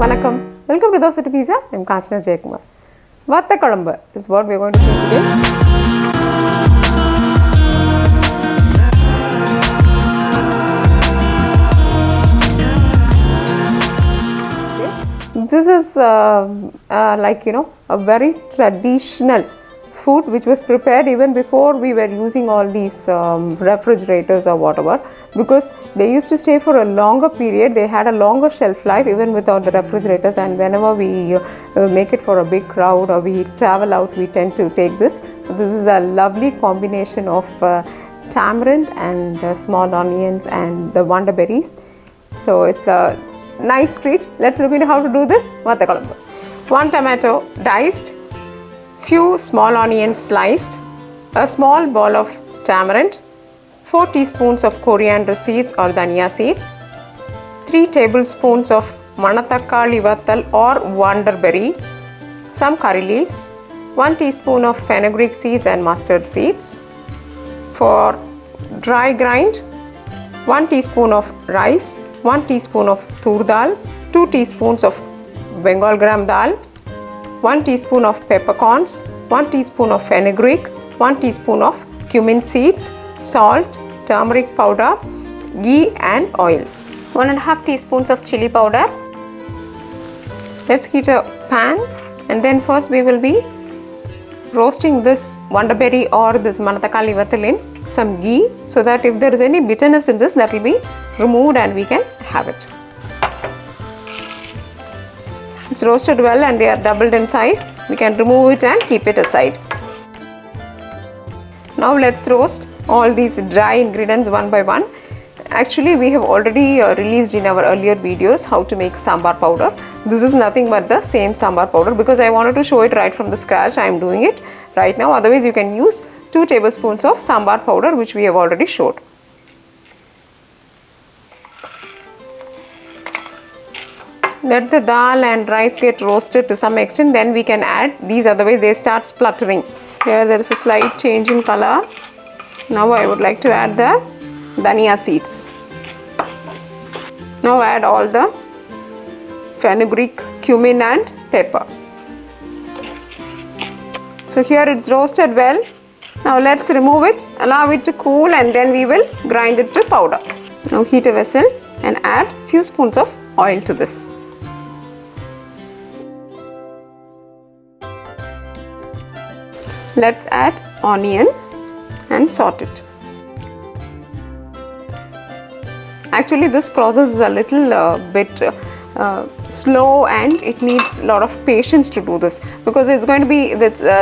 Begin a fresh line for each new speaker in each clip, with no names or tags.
Vanakkam. Welcome to Dosa to Pizza. I am Kanchana Jayakumar. Vathal Kuzhambu is what we are going to do today. This is a very traditional food which was prepared even before we were using all these refrigerators or whatever, because they used to stay for a longer period. They had a longer shelf life even without the refrigerators, and whenever we make it for a big crowd or we travel out, we tend to take this. This is a lovely combination of tamarind and small onions and the wonder berries. So it's a nice treat. Let's look into how to do this. Vathal Kuzhambu. 1 tomato diced, few small onions sliced, a small ball of tamarind, 4 teaspoons of coriander seeds or dhania seeds, 3 tablespoons of manathakali vathal or wonderberry, some curry leaves, 1 teaspoon of fenugreek seeds and mustard seeds. For dry grind, 1 teaspoon of rice, 1 teaspoon of tur dal, 2 teaspoons of Bengal gram dal, 1 teaspoon of peppercorns, 1 teaspoon of fenugreek, 1 teaspoon of cumin seeds, salt, turmeric powder, ghee and oil. 1.5 teaspoons of chili powder. Let's heat a pan, and then first we will be roasting this wonderberry or this manathakali vathal in some ghee, so that if there is any bitterness in this, that will be removed and we can have it. It's roasted well and they are doubled in size. We can remove it and keep it aside. Now let's roast all these dry ingredients one by one. Actually, we have already released in our earlier videos how to make sambar powder. This is nothing but the same sambar powder, because I wanted to show it right from the scratch. I am doing it right now. Otherwise, you can use 2 tablespoons of sambar powder, which we have already showed. Let the dal and rice get roasted to some extent, then we can add these, otherwise they start spluttering. Here there is a slight change in color. Now I would like to add the dhania seeds. Now add all the fenugreek, cumin and pepper. So here it's roasted well. Now let's remove it, allow it to cool, and then we will grind it to powder. Now heat a vessel and add few spoons of oil to this. Let's add onion and saute it. Actually, this process is a little bit slow, and it needs a lot of patience to do this, because it's going to be,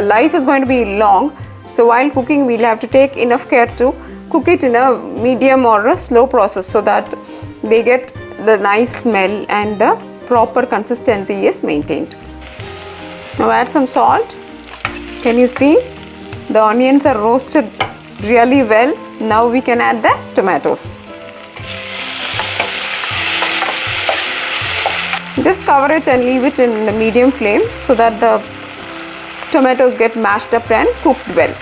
life is going to be long. So while cooking, we'll have to take enough care to cook it in a medium or a slow process, so that they get the nice smell and the proper consistency is maintained. Now add some salt. Can you see? The onions are roasted really well. Now we can add the tomatoes. Just cover it and leave it in the medium flame, so that the tomatoes get mashed up and cooked well.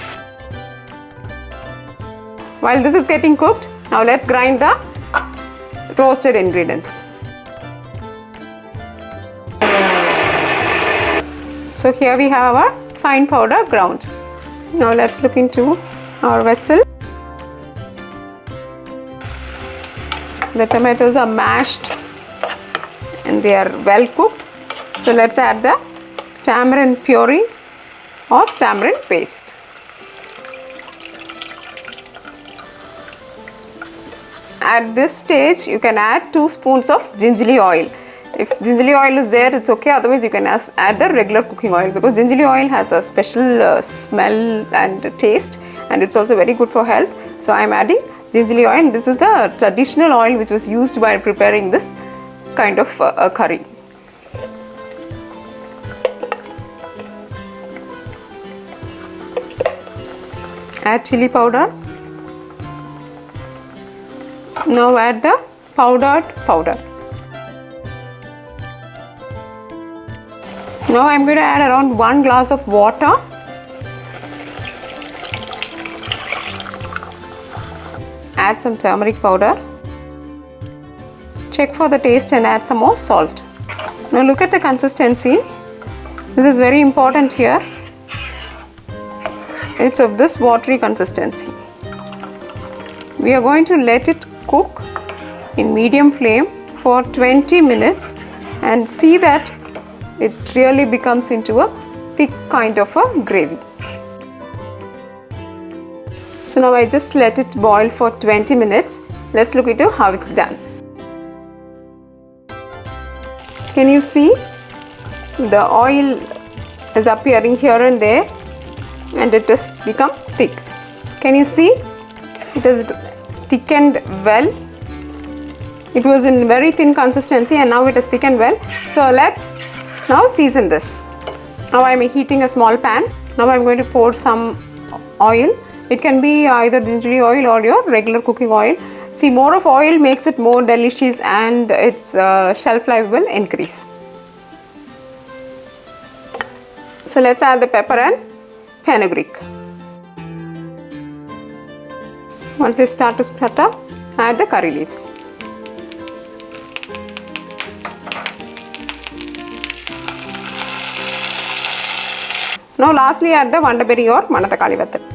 While this is getting cooked, now let's grind the roasted ingredients. So here we have our fine powder ground. Now let's look into our vessel. The tomatoes are mashed and they are well cooked. So let's add the tamarind puree or tamarind paste. At this stage, you can add 2 spoons of gingerly oil. If gingerly oil is there, it's okay. Otherwise, you can add the regular cooking oil, because gingerly oil has a special smell and taste, and it's also very good for health. So I am adding gingerly oil. This is the traditional oil which was used by preparing this kind of curry. Add chili powder. Now add the powdered powder. Now I am going to add around 1 glass of water. Add some turmeric powder. Check for the taste and add some more salt. Now look at the consistency. This is very important here. It's of this watery consistency. We are going to let it cook in medium flame for 20 minutes and see that it really becomes into a thick kind of a gravy. So now I just let it boil for 20 minutes. Let's look into how it's done. Can you see? The oil is appearing here and there and it has become thick. Can you see? It has thickened well. It was in very thin consistency and now it has thickened well. So let's now season this. Now I am heating a small pan. Now I am going to pour some oil. It can be either gingery oil or your regular cooking oil. See, more of oil makes it more delicious and its shelf life will increase. So let's add the pepper and fenugreek. Once they start to sputter, add the curry leaves. Now lastly add the vandaberry or manathakali vathal.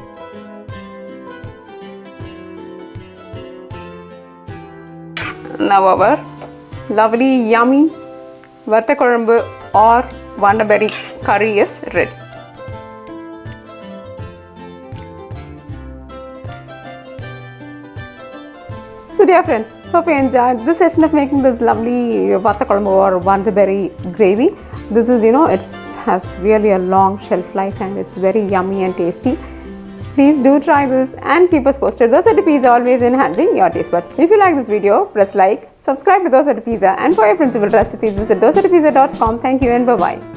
Now our lovely yummy Vathal Kuzhambu or vandaberry curry is ready. So dear friends, hope you enjoyed this session of making this lovely Vathal Kuzhambu or vandaberry gravy. This is, it has really a long shelf life and it's very yummy and tasty. Please do try this and keep us posted. Dosa to Pizza, always enhancing your taste buds. If you like this video, press like, subscribe to Dosa to Pizza, and for your principal recipes visit dosatopizza.com. Thank you and bye-bye.